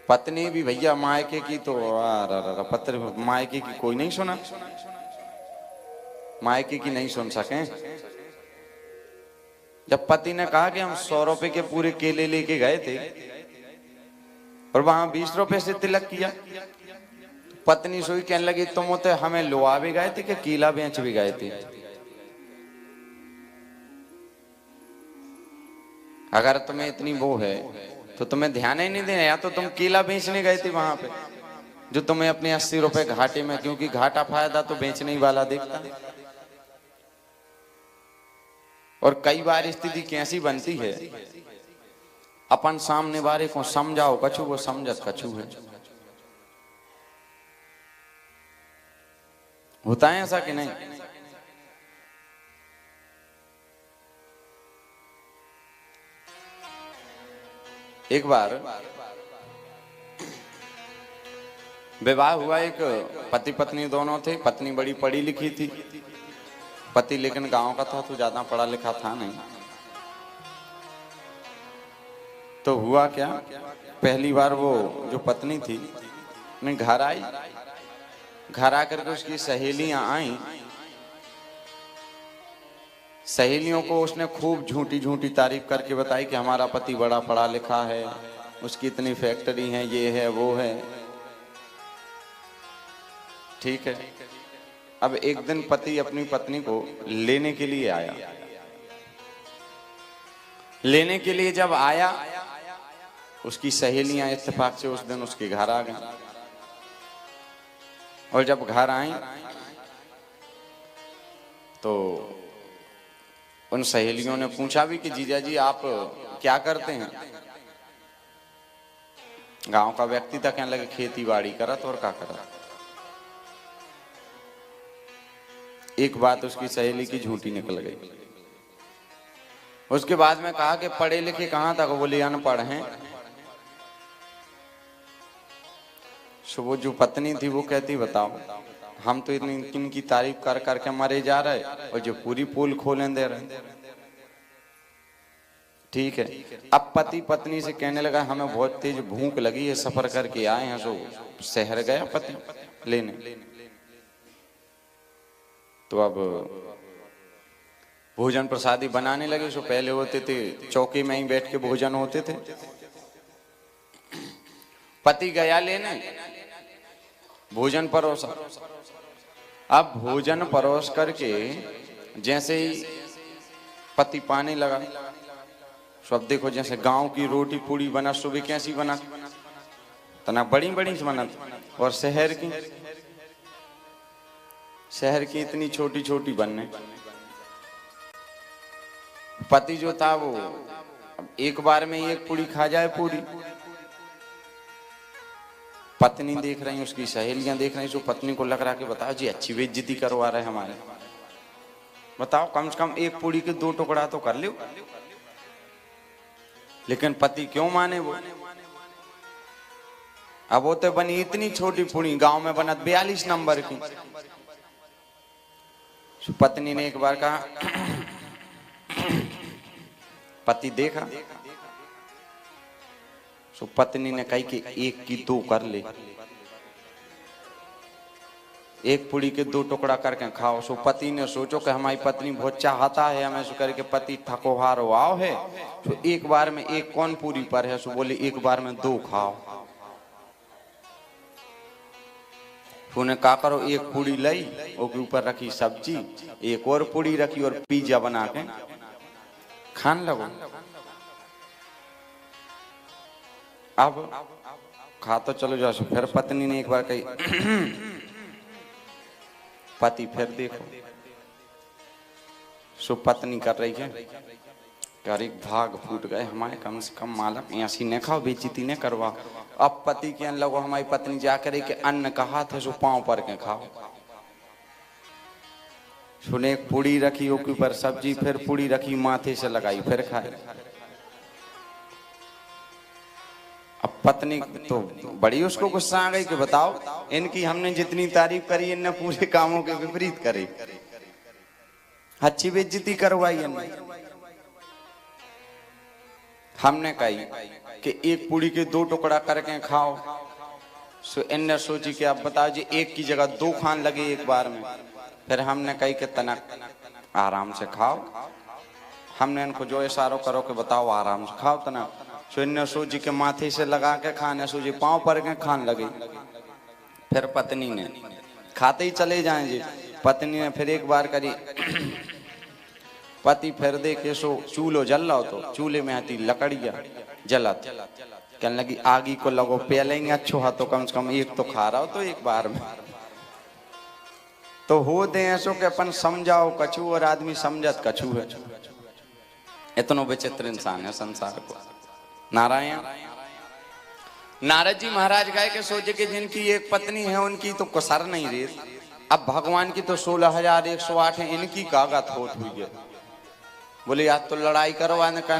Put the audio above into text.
पत्नी भी भैया मायके की तो पत्र मायके की कोई नहीं सुना, मायके की नहीं सुन सके। जब पति ने कहा कि हम 100 रुपए के पूरे केले लेके गए थे और वहां 20 रुपए से तिलक किया, पत्नी सोई कहने लगी तुम तो हमें लुआ भी गए थे कि केला बेच भी गए थे। अगर तुम्हें इतनी वो है तो तुम्हें ध्यान ही नहीं देना, या तो तुम केला बेचने गए थे वहां पे जो तुम्हें अपने 80 रुपए घाटे में, क्योंकि घाटा फायदा तो बेचने ही वाला देखता। और कई बार स्थिति कैसी बनती है, अपन सामने वाले को समझाओ कछु, वो समझत कछु है। होता है ऐसा कि नहीं? एक बार विवाह हुआ, एक पति पत्नी दोनों थे। पत्नी बड़ी पढ़ी लिखी थी, पति लेकिन गांव का था तो ज्यादा पढ़ा लिखा था नहीं। तो हुआ क्या, पहली बार वो जो पत्नी थी मैं घर आई, घर आकर के उसकी सहेलियां आई। सहेलियों को उसने खूब झूठी झूठी तारीफ करके बताई कि हमारा पति बड़ा पढ़ा लिखा है, उसकी इतनी फैक्ट्री है, ये है वो है। ठीक है। अब एक दिन पति अपनी पत्नी को लेने के लिए आया। लेने के लिए जब आया, उसकी सहेलियां इत्तेफाक से उस दिन उसके घर आ गई। और जब घर आई तो उन सहेलियों ने पूछा भी कि जीजा जी आप क्या करते हैं? गांव का व्यक्ति था, कहने लगे खेती बाड़ी करत और क्या करत। एक बात उसकी सहेली की झूठी निकल गई। उसके बाद में कहा कि पढ़े लिखे कहां तक? बोले अनपढ़ हैं। वो जो पत्नी थी वो कहती बताओ, हम तो इनकी तारीफ कर करके मरे जा रहे और जो पूरी पोल खोलें दे रहे। ठीक है। अब पति पत्नी से कहने लगा हमें बहुत तेज भूख लगी है, सफर करके आए हैं। सो शहर गया पति लेने। तो अब भोजन प्रसादी बनाने लगे। सो पहले होते थे चौकी में ही बैठ के भोजन होते थे। पति गया लेने, भोजन परोसा। अब भोजन परोस करके जैसे ही पति पाने लगा, सब देखो जैसे गांव की रोटी पूड़ी बना, सुबह कैसी बना, तना बड़ी बड़ी बना, और शहर की इतनी छोटी छोटी बनने। पति जो था वो एक बार में एक पूड़ी खा जाए पूरी। पत्नी देख रही, उसकी सहेलियां देख रही। तो पत्नी को लग रहा कि बताओ जी अच्छी बेइज्जती करवा रहे हमारे, बताओ कम से कम एक पूड़ी के 2 टुकड़ा तो कर लो। लेकिन पति क्यों माने वो? अब वो तो बनी इतनी छोटी पूड़ी, गांव में बना 42 नंबर की। पत्नी ने एक बार कहा, पति देखा। सो पत्नी ने कही कि 1 की 2 कर ले, एक पूड़ी के 2 टुकड़ा करके खाओ। सो पति ने सोचो कि हमारी पत्नी बहुत चाहता है हमें, सो करके पति थकोहार वाव है। सो एक बार में 1 कौन पूरी पर है, सो बोले एक बार में 2 खाओ। उन्हें का करो, 1 पूड़ी लाई, उसके ऊपर रखी सब्जी, 1 और पूड़ी रखी और पिज्जा बना के खाने लगो। अब खा तो चलो जाओ। फिर पत्नी ने एक बार कही, पति फिर देखो। सो पत्नी कर रही है, अरे भाग फूट गए हमारे, कम से कम मालक ऐसी न खाओ, बेइज्जती न करवा। अब पति के लगो हमारी पत्नी जाकर के अन्न कहा था सो पांव पर के खाओ। सुने एक पूड़ी रखी, उसके ऊपर सब्जी, फिर पूड़ी रखी माथे से लगाई, फिर खाए। अब पत्नी तो बड़ी उसको गुस्सा आ गई कि बताओ इनकी हमने जितनी तारीफ करी, इनने पूरे कामों के विपरीत करे, अच्छी बेइज्जती करवाई इनने। हमने कही कि एक पूड़ी के 2 टुकड़ा करके खाओ। सो इनने सोची कि अब बताओ जी एक की जगह 2 खान लगे एक बार में। फिर हमने कही कि तनक आराम से खाओ। हमने इनको जो इशारों करो कि बताओ आराम से खाओ तनक। सो इनने सोची के माथे से लगा के खाने, सोची पाँव पर के खान लगे। फिर पत्नी ने खाते ही चले जाएं जी। पत्नी ने फिर एक बार करी। पति फिर देखे सो चूल्हो जल रहा हो, तो चूल्हे में आती लकड़िया जलत। कहने लगी आगी को लगो पेलेंगे अच्छो हा, तो कम से कम एक तो खा रहा हो तो एक बार में। तो हो दे ऐसो के अपन समझाओ कछु और आदमी समझत कछु है। इतनो विचित्र इंसान है संसार को। नारायण नारद जी महाराज गए के सोचे कि जिनकी एक पत्नी है उनकी तो कसर नहीं रही। अब भगवान की तो 16,108 है, इनकी कागत होत हुई है। बोले आज तो लड़ाई करवाने का